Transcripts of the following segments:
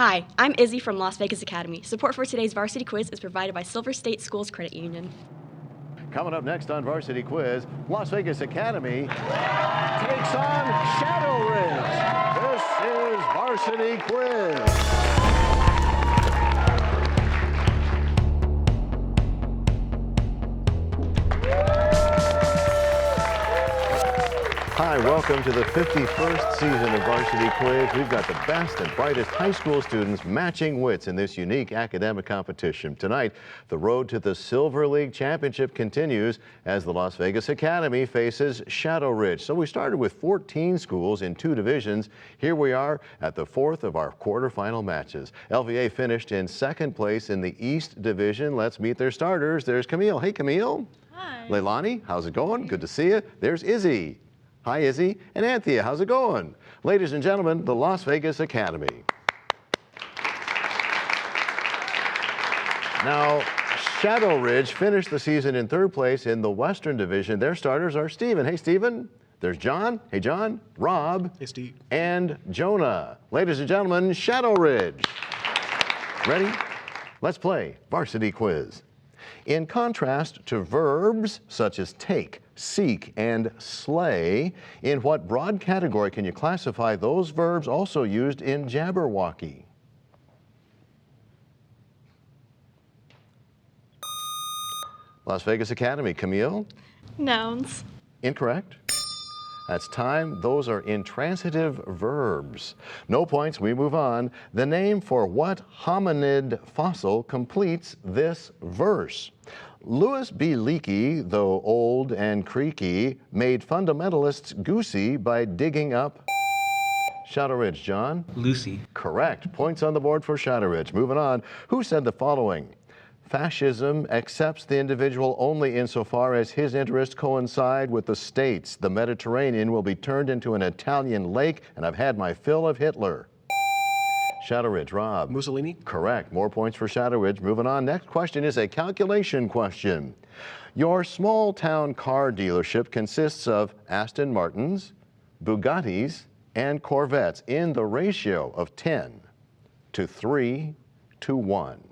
Hi, I'm Izzy from Las Vegas Academy. Support for today's varsity quiz is provided by Silver State Schools Credit Union. Coming up next on Varsity Quiz, Las Vegas Academy takes on Shadow Ridge. This is Varsity Quiz. Hi, welcome to the 51st season of Varsity Quiz. We've got the best and brightest high school students matching wits in this unique academic competition. Tonight, the road to the Silver League Championship continues as the Las Vegas Academy faces Shadow Ridge. So we started with 14 schools in 2 divisions. Here we are at the 4th of our quarterfinal matches. LVA finished in 2nd place in the East Division. Let's meet their starters. There's Camille. Hey, Camille. Hi. Leilani, how's it going? Good to see you. There's Izzy. Hi, Izzy. And Anthea, how's it going? Ladies and gentlemen, the Las Vegas Academy. Now, Shadow Ridge finished the season in 3rd place in the Western Division. Their starters are Stephen. Hey, Stephen. There's John. Hey, John. Rob. Hey, Steve. And Jonah. Ladies and gentlemen, Shadow Ridge. Ready? Let's play Varsity Quiz. In contrast to verbs such as take, seek, and slay, in what broad category can you classify those verbs also used in Jabberwocky? Las Vegas Academy, Camille? Nouns. Incorrect. That's time. Those are intransitive verbs. No points, we move on. The name for what hominid fossil completes this verse? Louis B. Leakey, though old and creaky, made fundamentalists goosey by digging up Shadow Ridge. John? Lucy. Correct. Points on the board for Shadow Ridge. Moving on. Who said the following? Fascism accepts the individual only insofar as his interests coincide with the state's. The Mediterranean will be turned into an Italian lake, and I've had my fill of Hitler. Shadow Ridge. Rob? Mussolini. Correct. More points for Shadow Ridge. Moving on. Next question is a calculation question. Your small town car dealership consists of Aston Martins, Bugattis, and Corvettes in the ratio of 10 to 3 to 1.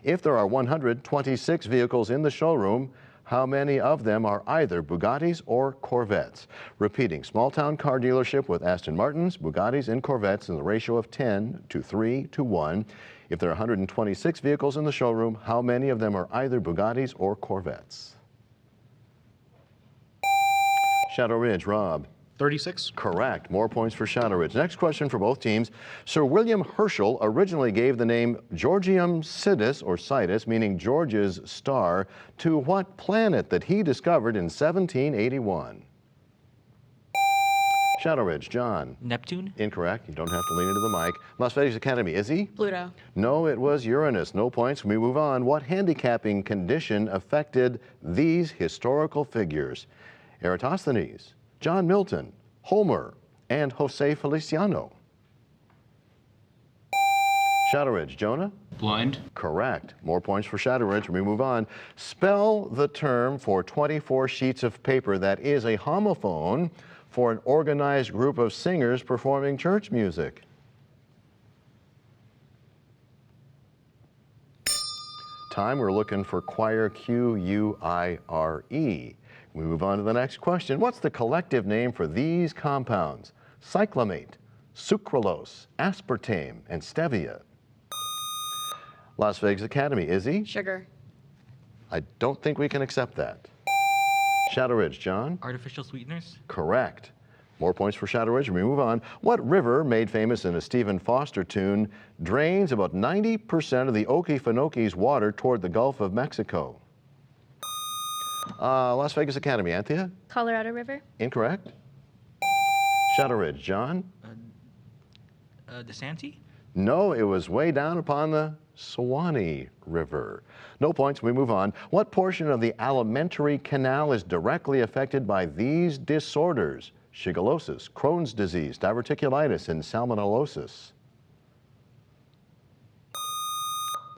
If there are 126 vehicles in the showroom, how many of them are either Bugattis or Corvettes? Repeating, small town car dealership with Aston Martins, Bugattis, and Corvettes in the ratio of 10 to 3 to 1. If there are 126 vehicles in the showroom, how many of them are either Bugattis or Corvettes? Shadow Ridge. Rob? 36. Correct. More points for Shadow Ridge. Next question for both teams. Sir William Herschel originally gave the name Georgium Sidus, or Sidus, meaning George's star, to what planet that he discovered in 1781? Shadow Ridge. John? Neptune? Incorrect. You don't have to lean into the mic. Las Vegas Academy. Izzy? Pluto. No, it was Uranus. No points. We move on. What handicapping condition affected these historical figures? Eratosthenes, John Milton, Homer, and Jose Feliciano. Shadow Ridge. Jonah? Blind? Correct. More points for Shadow Ridge. We move on. Spell the term for 24 sheets of paper that is a homophone for an organized group of singers performing church music. Time, we're looking for choir, Q-U-I-R-E. We move on to the next question. What's the collective name for these compounds? Cyclamate, sucralose, aspartame, and stevia. Las Vegas Academy. Izzy? Sugar. I don't think we can accept that. Shadow Ridge. John? Artificial sweeteners? Correct. More points for Shadow Ridge. We move on. What river, made famous in a Stephen Foster tune, drains about 90% of the Okefenokee water toward the Gulf of Mexico? Las Vegas Academy. Anthea? Colorado River. Incorrect. Shadow Ridge. John? DeSanti? No, it was way down upon the Suwannee River. No points. We move on. What portion of the alimentary canal is directly affected by these disorders? Shigellosis, Crohn's disease, diverticulitis, and salmonellosis.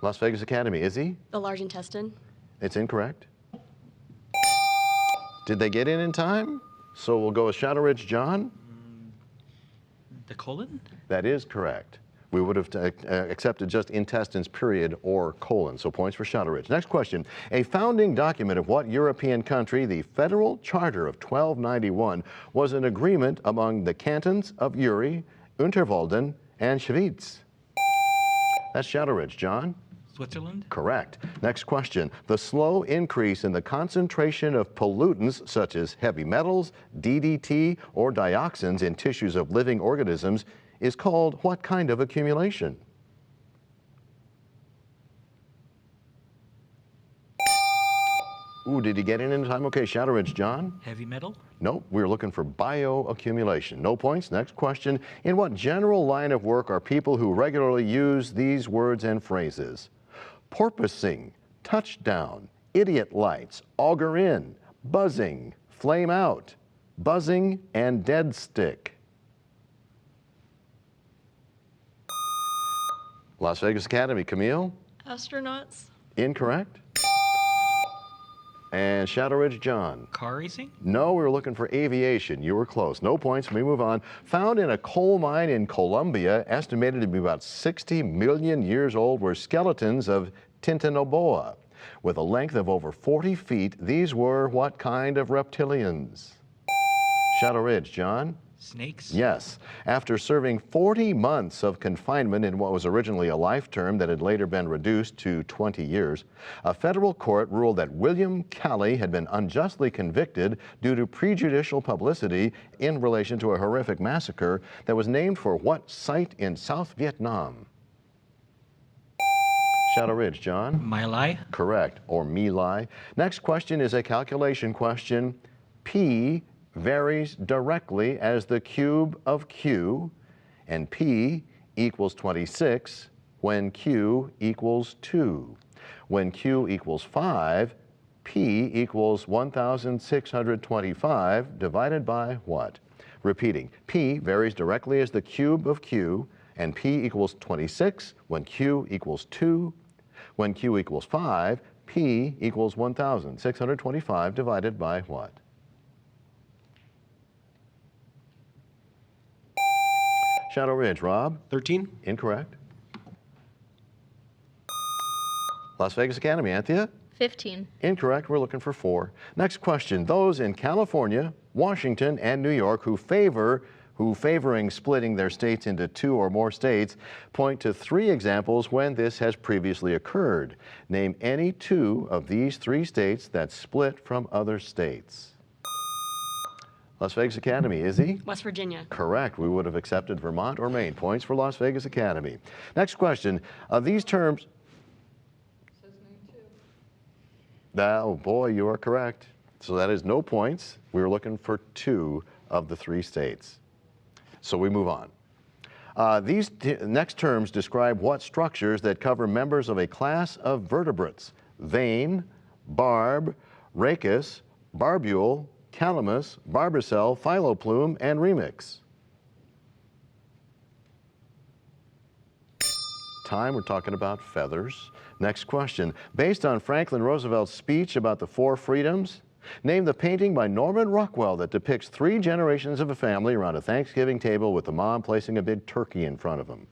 Las Vegas Academy. Izzy? The large intestine. It's incorrect. Did they get in time? So we'll go with Shadow Ridge. John? The colon? That is correct. We would have accepted just intestines, period, or colon. So points for Shadow Ridge. Next question. A founding document of what European country? The Federal Charter of 1291 was an agreement among the cantons of Uri, Unterwalden, and Schwyz. That's Shadow Ridge. John? Switzerland? Correct. Next question. The slow increase in the concentration of pollutants such as heavy metals, DDT, or dioxins in tissues of living organisms is called what kind of accumulation? Ooh, did he get in time? Okay, Shadow Ridge. John? Heavy metal? Nope, we were looking for bioaccumulation. No points. Next question. In what general line of work are people who regularly use these words and phrases? Porpoising, touchdown, idiot lights, auger in, buzzing, flame out, buzzing, and dead stick. Las Vegas Academy. Camille? Astronauts. Incorrect. And Shadow Ridge. John? Car racing? No, we were looking for aviation. You were close. No points. We move on. Found in a coal mine in Colombia, estimated to be about 60 million years old, were skeletons of Tintanoboa. With a length of over 40 feet, these were what kind of reptilians? Shadow Ridge. John? Snakes? Yes. After serving 40 months of confinement in what was originally a life term that had later been reduced to 20 years, a federal court ruled that William Calley had been unjustly convicted due to prejudicial publicity in relation to a horrific massacre that was named for what site in South Vietnam? Shadow Ridge. John? My Lai? Correct, or My Lai. Next question is a calculation question. P varies directly as the cube of Q, and P equals 26 when Q equals 2. When Q equals 5, P equals 1,625 divided by what? Repeating, P varies directly as the cube of Q, and P equals 26 when Q equals 2. When Q equals 5, P equals 1,625 divided by what? Shadow Ridge. Rob? 13. Incorrect. Las Vegas Academy. Anthea? 15. Incorrect. We're looking for 4. Next question. Those in California, Washington, and New York who favoring splitting their states into 2 or more states point to 3 examples when this has previously occurred. Name any 2 of these 3 states that split from other states. Las Vegas Academy. Izzy? West Virginia. Correct. We would have accepted Vermont or Maine. Points for Las Vegas Academy. Next question. These terms. Oh boy, you are correct. So that is no points. We were looking for 2 of the 3 states. So we move on. These next terms describe what structures that cover members of a class of vertebrates: vein, barb, rachis, barbule, calamus, barbicell, phyloplume, and remix. Time, we're talking about feathers. Next question. Based on Franklin Roosevelt's speech about the 4 freedoms, name the painting by Norman Rockwell that depicts 3 generations of a family around a Thanksgiving table with the mom placing a big turkey in front of them.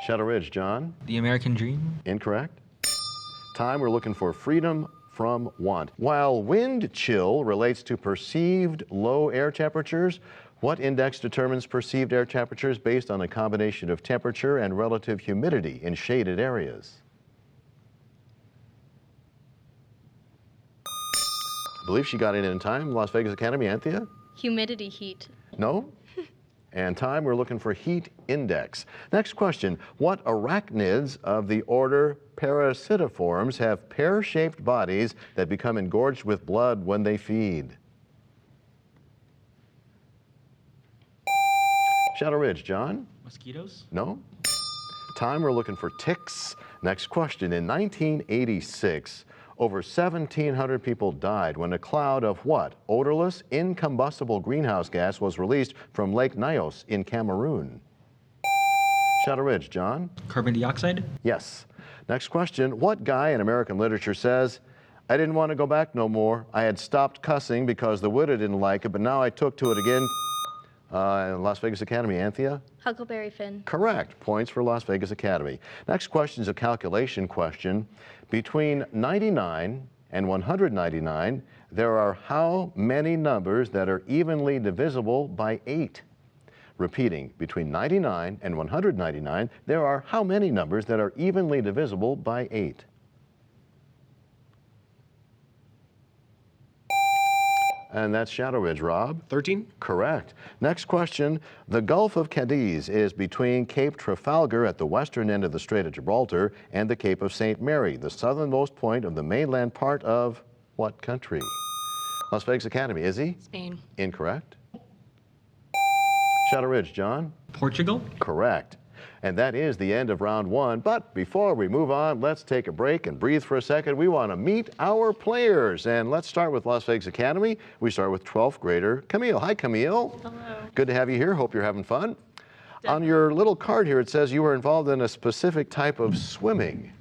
Shadow Ridge. John? The American Dream? Incorrect. Time, we're looking for freedom from want. While wind chill relates to perceived low air temperatures, what index determines perceived air temperatures based on a combination of temperature and relative humidity in shaded areas? I believe she got it in time. Las Vegas Academy. Anthea? Humidity heat. No? And time, we're looking for heat index. Next question. What arachnids of the order Parasitiforms have pear-shaped bodies that become engorged with blood when they feed? Shadow Ridge. John? Mosquitoes? No? Time, we're looking for ticks. Next question. In 1986, over 1,700 people died when a cloud of what? Odorless, incombustible greenhouse gas was released from Lake Nyos in Cameroon. Shadow Ridge. John? Carbon dioxide? Yes. Next question. What guy in American literature says, I didn't want to go back no more. I had stopped cussing because the widow didn't like it, but now I took to it again. Las Vegas Academy, Anthea? Huckleberry Finn. Correct. Points for Las Vegas Academy. Next question is a calculation question. Between 99 and 199, there are how many numbers that are evenly divisible by 8? Repeating, between 99 and 199, there are how many numbers that are evenly divisible by 8? And that's Shadow Ridge. Rob? 13. Correct. Next question. The Gulf of Cadiz is between Cape Trafalgar at the western end of the Strait of Gibraltar and the Cape of St. Mary, the southernmost point of the mainland part of what country? Las Vegas Academy. Izzy? Spain. Incorrect. Shadow Ridge. John? Portugal? Correct. And that is the end of round 1. But before we move on, let's take a break and breathe for a second. We want to meet our players. And let's start with Las Vegas Academy. We start with 12th grader Camille. Hi, Camille. Hello. Good to have you here. Hope you're having fun. On your little card here, it says you were involved in a specific type of swimming.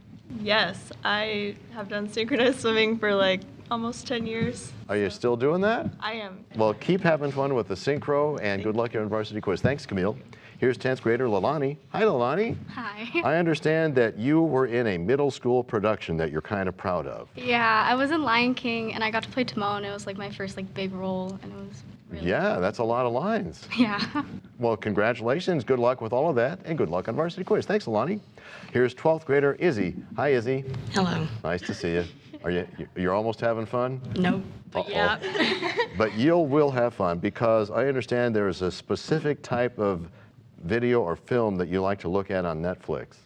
Yes, I have done synchronous swimming for like almost 10 years. Are you still doing that? I am. Well, keep having fun with the synchro, and good luck here on Varsity Quiz. Thanks, Camille. Here's 10th grader Lalani. Hi, Lalani. Hi. I understand that you were in a middle school production that you're kind of proud of. Yeah, I was in Lion King and I got to play Timon. It was like my first like big role and it was really Yeah, that's a lot of lines. Yeah. Well, congratulations. Good luck with all of that, and good luck on Varsity Quiz. Thanks, Alani. Here's 12th grader Izzy. Hi, Izzy. Hello. Nice to see you. You're almost having fun? Nope. But yeah. But you will have fun because I understand there is a specific type of video or film that you like to look at on Netflix.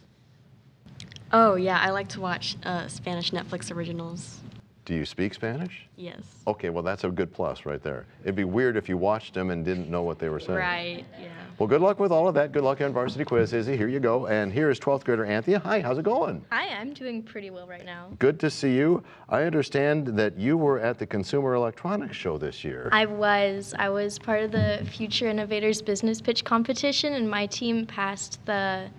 Oh, yeah, I like to watch Spanish Netflix originals. Do you speak Spanish? Yes. Okay, well, that's a good plus right there. It'd be weird if you watched them and didn't know what they were saying. Right, yeah. Well, good luck with all of that. Good luck on Varsity Quiz, Izzy. Here you go. And here is 12th grader Anthea. Hi, how's it going? Hi, I'm doing pretty well right now. Good to see you. I understand that you were at the Consumer Electronics Show this year. I was part of the Future Innovators Business Pitch Competition, and my team passed the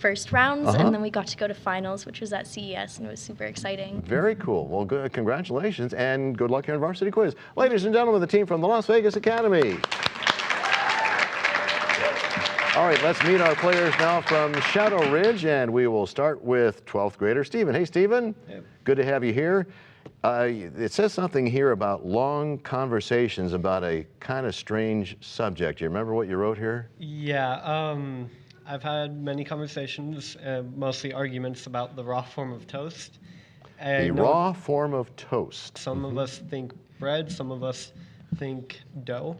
first rounds, and then we got to go to finals, which was at CES, and it was super exciting. Very cool. Well, good. Congratulations, and good luck here on Varsity Quiz. Ladies and gentlemen, the team from the Las Vegas Academy. All right, let's meet our players now from Shadow Ridge, and we will start with 12th grader Stephen. Hey, Stephen. Hey. Good to have you here. It says something here about long conversations about a kind of strange subject. You remember what you wrote here? Yeah, I've had many conversations, mostly arguments about the raw form of toast. The raw form of toast. Some of us think bread, some of us think dough.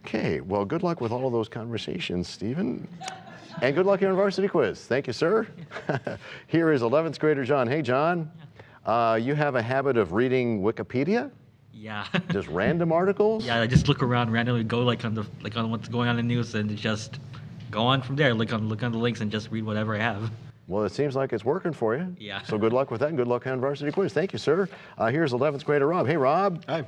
Okay, well, good luck with all of those conversations, Stephen. And good luck here on Varsity Quiz. Thank you, sir. Here is 11th grader John. Hey, John. You have a habit of reading Wikipedia? Yeah. Just random articles? Yeah, I just look around randomly, go on what's going on in the news, and just go on from there. Look on the links and just read whatever I have. Well, it seems like it's working for you. Yeah. So good luck with that, and good luck on Varsity Quiz. Thank you, sir. Here's 11th grader Rob. Hey, Rob. Hi.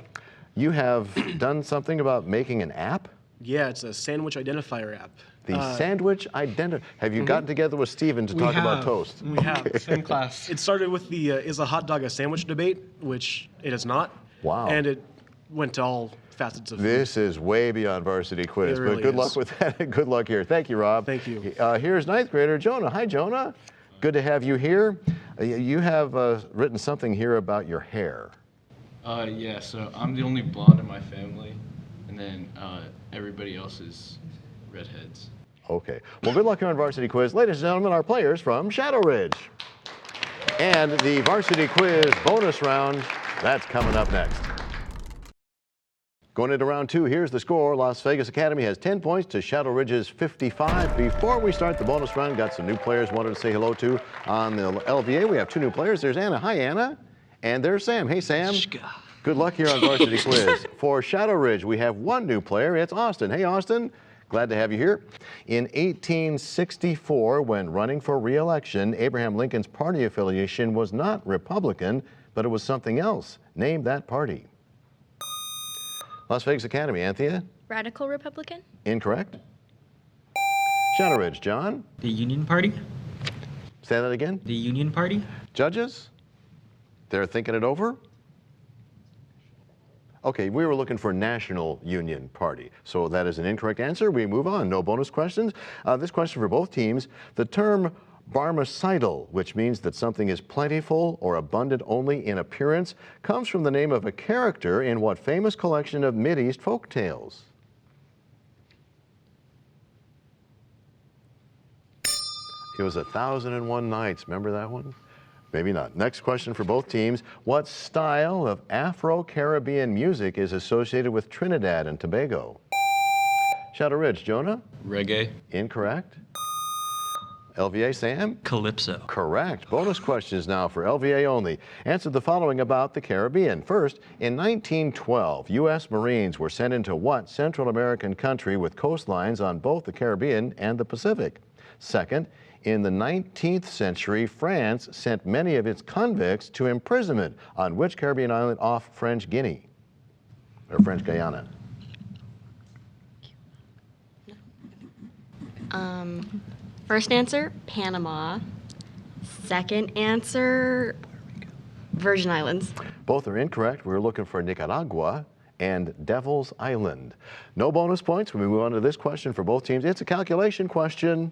You have done something about making an app? Yeah, it's a sandwich identifier app. The sandwich identifier. Have you gotten together with Steven to talk about toast? We have, same class. It started with the is a hot dog a sandwich debate, which it is not. Wow. And it went to all facets of food. This is way beyond Varsity Quiz, It really but good is. luck with that, and good luck here. Thank you, Rob. Thank you. Here's 9th grader Jonah. Hi, Jonah. Good to have you here. You have written something here about your hair. Yeah, so I'm the only blonde in my family, and then everybody else is redheads. Okay. Well, good luck here on Varsity Quiz. Ladies and gentlemen, our players from Shadow Ridge. And the Varsity Quiz bonus round, that's coming up next. Going into round 2, here's the score. Las Vegas Academy has 10 points to Shadow Ridge's 55. Before we start the bonus round, got some new players wanted to say hello to on the LVA. We have 2 new players. There's Anna. Hi, Anna. And there's Sam. Hey, Sam. Good luck here on Varsity Quiz. For Shadow Ridge, we have 1 new player. It's Austin. Hey, Austin. Glad to have you here. In 1864, when running for re-election, Abraham Lincoln's party affiliation was not Republican, but it was something else. Name that party. Las Vegas Academy, Anthea? Radical Republican? Incorrect. Shadow Ridge, John? The Union Party? Say that again. The Union Party? Judges? They're thinking it over? Okay, we were looking for National Union Party. So that is an incorrect answer. We move on. No bonus questions. This question for both teams. The term barmecidal, which means that something is plentiful or abundant only in appearance, comes from the name of a character in what famous collection of Mideast folk tales? It was 1001 Nights. Remember that one? Maybe not. Next question for both teams. What style of Afro-Caribbean music is associated with Trinidad and Tobago? Shadow Ridge, Jonah? Reggae. Incorrect. LVA, Sam? Calypso. Correct. Bonus questions now for LVA only. Answer the following about the Caribbean. First, in 1912, U.S. Marines were sent into what Central American country with coastlines on both the Caribbean and the Pacific? Second, in the 19th century, France sent many of its convicts to imprisonment on which Caribbean island off French Guinea, or French Guyana? First answer, Panama. Second answer, Virgin Islands. Both are incorrect. We were looking for Nicaragua and Devil's Island. No bonus points. We move on to this question for both teams. It's a calculation question.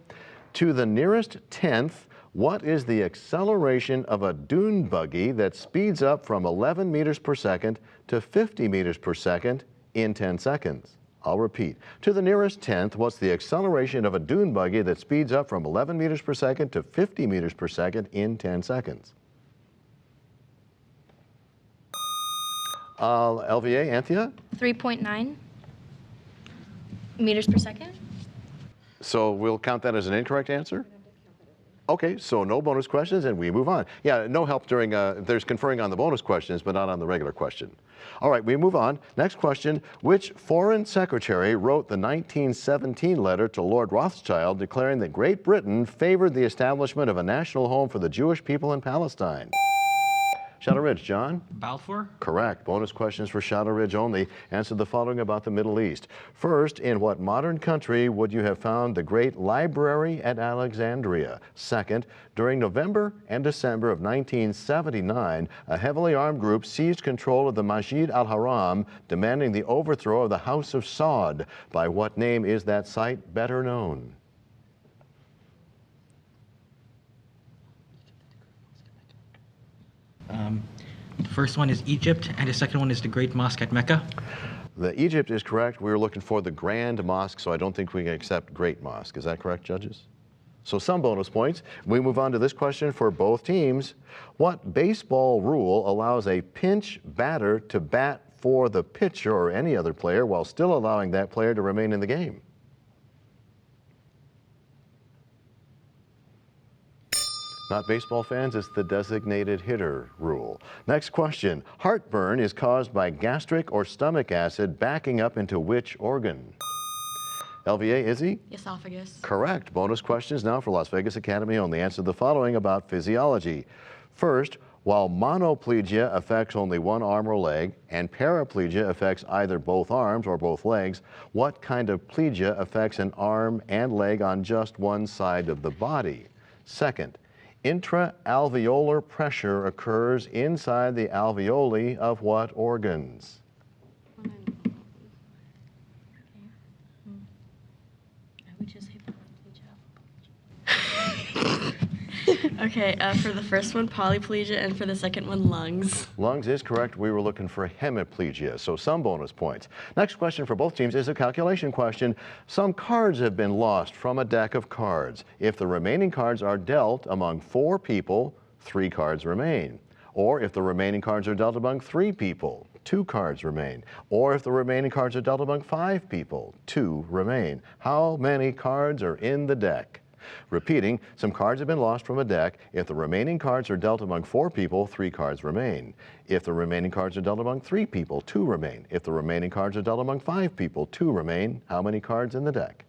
To the nearest tenth, what is the acceleration of a dune buggy that speeds up from 11 meters per second to 50 meters per second in 10 seconds? I'll repeat. To the nearest tenth, what's the acceleration of a dune buggy that speeds up from 11 meters per second to 50 meters per second in 10 seconds? LVA, Anthea? 3.9 meters per second. So we'll count that as an incorrect answer? Okay, so no bonus questions, and we move on. Yeah, no help during, there's conferring on the bonus questions, but not on the regular question. All right, we move on. Next question. Which foreign secretary wrote the 1917 letter to Lord Rothschild declaring that Great Britain favored the establishment of a national home for the Jewish people in Palestine? Shadow Ridge, John? Balfour? Correct. Bonus questions for Shadow Ridge only. Answer the following about the Middle East. First, in what modern country would you have found the Great Library at Alexandria? Second, during November and December of 1979, a heavily armed group seized control of the Masjid al-Haram, demanding the overthrow of the House of Saud. By what name is that site better known? The first one is Egypt, and the second one is the Great Mosque at Mecca. The Egypt is correct. We were looking for the Grand Mosque, so I don't think we can accept Great Mosque. Is that correct, judges? So some bonus points. We move on to this question for both teams. What baseball rule allows a pinch batter to bat for the pitcher or any other player while still allowing that player to remain in the game? Not baseball fans, it's the designated hitter rule. Next question. Heartburn is caused by gastric or stomach acid backing up into which organ? LVA, Izzy? Esophagus. Correct. Bonus questions now for Las Vegas Academy only. Answer the following about physiology. First, while monoplegia affects only one arm or leg and paraplegia affects either both arms or both legs, what kind of plegia affects an arm and leg on just one side of the body? Second, intra-alveolar pressure occurs inside the alveoli of what organs? Okay, for the first one, polyplegia, and for the second one, lungs. Lungs is correct. We were looking for hemiplegia, so some bonus points. Next question for both teams is a calculation question. Some cards have been lost from a deck of cards. If the remaining cards are dealt among 4 people, 3 cards remain. Or if the remaining cards are dealt among 3 people, 2 cards remain. Or if the remaining cards are dealt among 5 people, 2 remain. How many cards are in the deck? Repeating, some cards have been lost from a deck. If the remaining cards are dealt among 4 people, 3 cards remain. If the remaining cards are dealt among 3 people, 2 remain. If the remaining cards are dealt among 5 people, 2 remain. How many cards in the deck?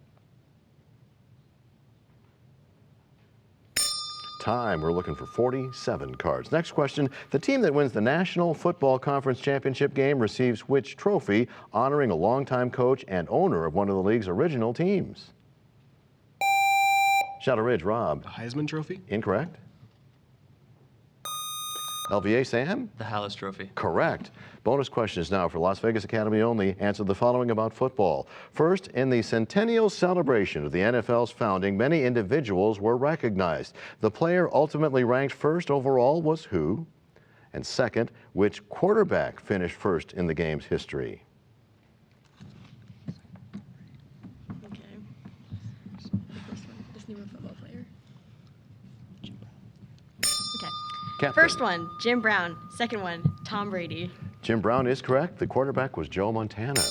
Time, we're looking for 47 cards. Next question, the team that wins the National Football Conference Championship game receives which trophy, honoring a longtime coach and owner of one of the league's original teams? Shadow Ridge, Rob. The Heisman Trophy? Incorrect. LVA, Sam? The Hallis Trophy. Correct. Bonus questions now for Las Vegas Academy only. Answer the following about football. First, in the centennial celebration of the NFL's founding, many individuals were recognized. The player ultimately ranked first overall was who? And second, which quarterback finished first in the game's history? Okay. First one, this new football player. Okay. Captain. First one, Jim Brown. Second one, Tom Brady. Jim Brown is correct. The quarterback was Joe Montana.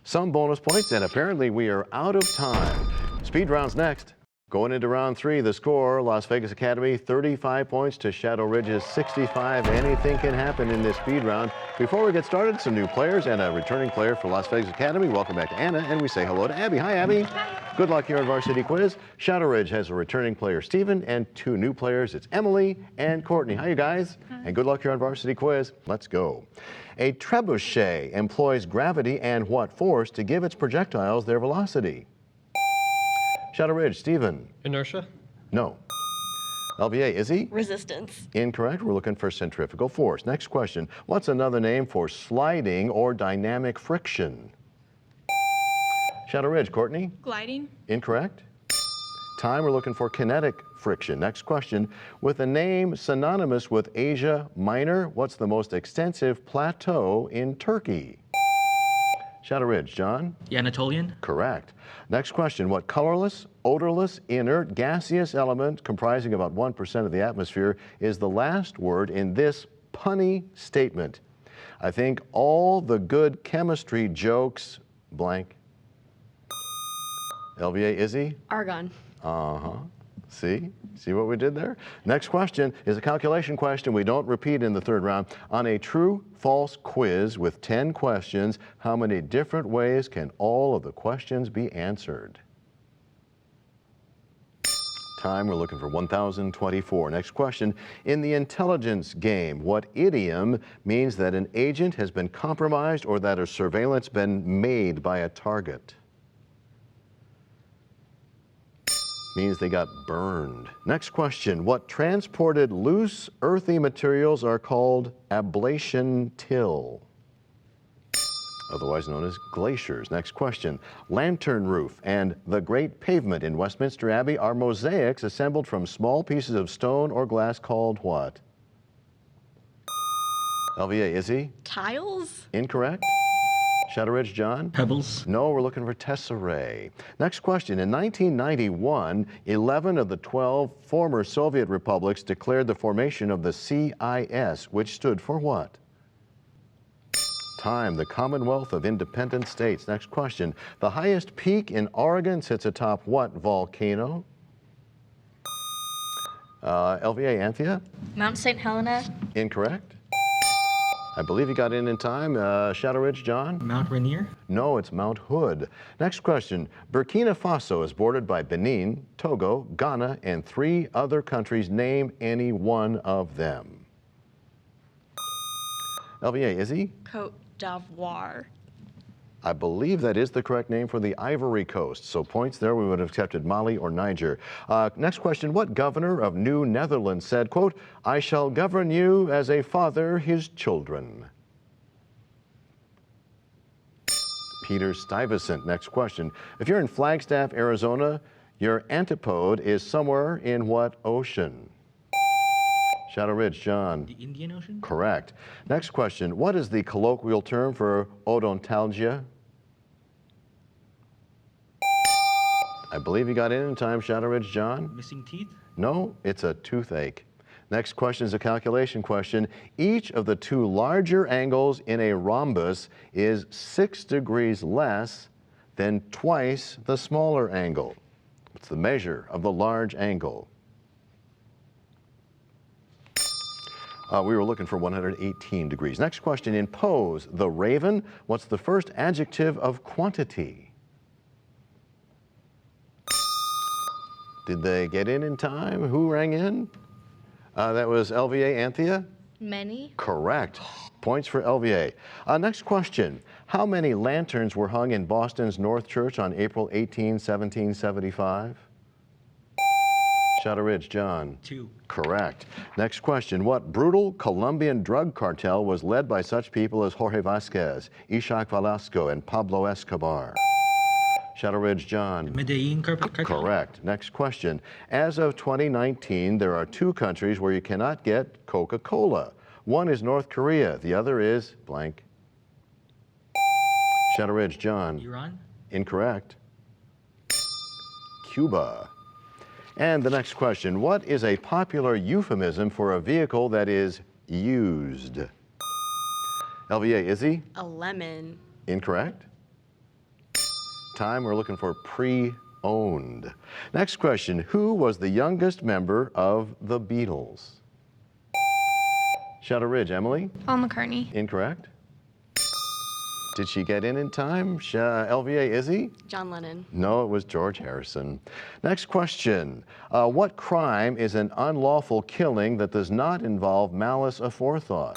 Some bonus points, and apparently we are out of time. Speed round's next. Going into round 3, the score, Las Vegas Academy 35 points to Shadow Ridge's 65. Anything can happen in this speed round. Before we get started, some new players and a returning player for Las Vegas Academy. Welcome back to Anna, and we say hello to Abby. Hi, Abby. Hi. Good luck here on Varsity Quiz. Shadow Ridge has a returning player, Steven, and 2 new players. It's Emily and Courtney. Hi, you guys. Hi. And good luck here on Varsity Quiz. Let's go. A trebuchet employs gravity and what force to give its projectiles their velocity? Shadow Ridge, Stephen. Inertia? No. LVA, Izzy? Resistance. Incorrect. We're looking for centrifugal force. Next question. What's another name for sliding or dynamic friction? Shadow Ridge, Courtney? Gliding. Incorrect. Time, we're looking for kinetic friction. Next question. With a name synonymous with Asia Minor, what's the most extensive plateau in Turkey? Shadow Ridge, John? The Anatolian? Correct. Next question. What colorless, odorless, inert, gaseous element comprising about 1% of the atmosphere is the last word in this punny statement? I think all the good chemistry jokes blank. LVA, Izzy? Argon. Uh-huh. See what we did there? Next question is a calculation question we don't repeat in the third round. On a true-false quiz with 10 questions, how many different ways can all of the questions be answered? Time, we're looking for 1,024. Next question. In the intelligence game, what idiom means that an agent has been compromised or that a surveillance been made by a target? Means they got burned. Next question. What transported loose, earthy materials are called ablation till? Otherwise known as glaciers. Next question. Lantern roof and the Great Pavement in Westminster Abbey are mosaics assembled from small pieces of stone or glass called what? LVA, Izzy? Tiles? Incorrect. Shadow Ridge, John? Pebbles? No, we're looking for tesserae. Next question. In 1991, 11 of the 12 former Soviet republics declared the formation of the CIS, which stood for what? Time, the Commonwealth of Independent States. Next question. The highest peak in Oregon sits atop what volcano? LVA, Anthea? Mount St. Helena. Incorrect. I believe you got in time. Shadow Ridge, John? Mount Rainier? No, it's Mount Hood. Next question. Burkina Faso is bordered by Benin, Togo, Ghana, and 3 other countries. Name any one of them. LVA, Izzy? Cote d'Ivoire. I believe that is the correct name for the Ivory Coast. So points there, we would have accepted Mali or Niger. Next question. What governor of New Netherlands said, quote, I shall govern you as a father his children? Peter Stuyvesant. Next question. If you're in Flagstaff, Arizona, your antipode is somewhere in what ocean? Shadow Ridge, John? The Indian Ocean? Correct. Next question. What is the colloquial term for odontalgia? I believe you got in time, Shadow Ridge, John? Missing teeth? No, it's a toothache. Next question is a calculation question. Each of the 2 larger angles in a rhombus is 6 degrees less than twice the smaller angle. What's the measure of the large angle? We were looking for 118 degrees. Next question. In Poe's The Raven, what's the first adjective of quantity? Did they get in time? Who rang in? That was LVA, Anthea? Many. Correct. Points for LVA. Next question. How many lanterns were hung in Boston's North Church on April 18, 1775? Shadow Ridge, John. 2. Correct. Next question. What brutal Colombian drug cartel was led by such people as Jorge Vasquez, Ishak Velasco, and Pablo Escobar? Shadow Ridge, John. Medellin cartel? Correct. Next question. As of 2019, there are 2 countries where you cannot get Coca-Cola. One is North Korea. The other is blank. Shadow Ridge, John. Iran? Incorrect. Cuba. And the next question. What is a popular euphemism for a vehicle that is used? LVA, Izzy? A lemon. Incorrect. Time, we're looking for pre-owned. Next question. Who was the youngest member of the Beatles? Shadow Ridge, Emily? Paul McCartney. Incorrect. Did she get in time? LVA, Izzy? John Lennon. No, it was George Harrison. Next question. What crime is an unlawful killing that does not involve malice aforethought?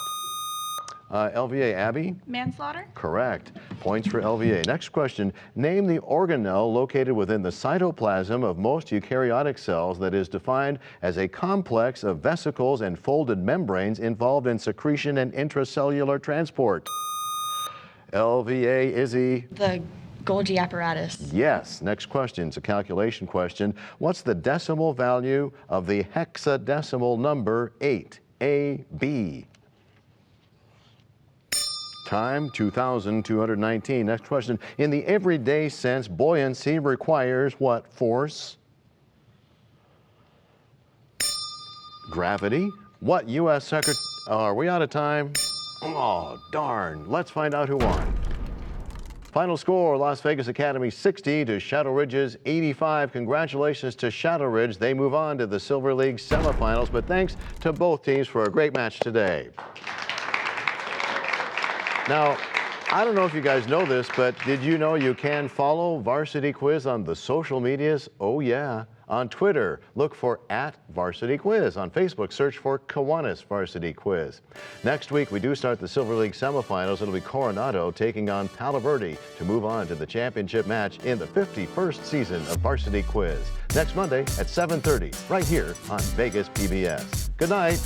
LVA, Abby? Manslaughter? Correct. Points for LVA. Next question. Name the organelle located within the cytoplasm of most eukaryotic cells that is defined as a complex of vesicles and folded membranes involved in secretion and intracellular transport. LVA, Izzy? The Golgi apparatus. Yes. Next question. It's a calculation question. What's the decimal value of the hexadecimal number 8? A, B. Time, 2,219. Next question. In the everyday sense, buoyancy requires what force? Gravity. What U.S. Secretary? Are we out of time? Oh, darn. Let's find out who won. Final score, Las Vegas Academy 60 to Shadow Ridge's 85. Congratulations to Shadow Ridge. They move on to the Silver League semifinals, but thanks to both teams for a great match today. Now, I don't know if you guys know this, but did you know you can follow Varsity Quiz on the social medias? Oh, yeah. On Twitter, look for @VarsityQuiz. On Facebook, search for Kiwanis Varsity Quiz. Next week, we do start the Silver League semifinals. It'll be Coronado taking on Palo Verde to move on to the championship match in the 51st season of Varsity Quiz. Next Monday at 7:30, right here on Vegas PBS. Good night.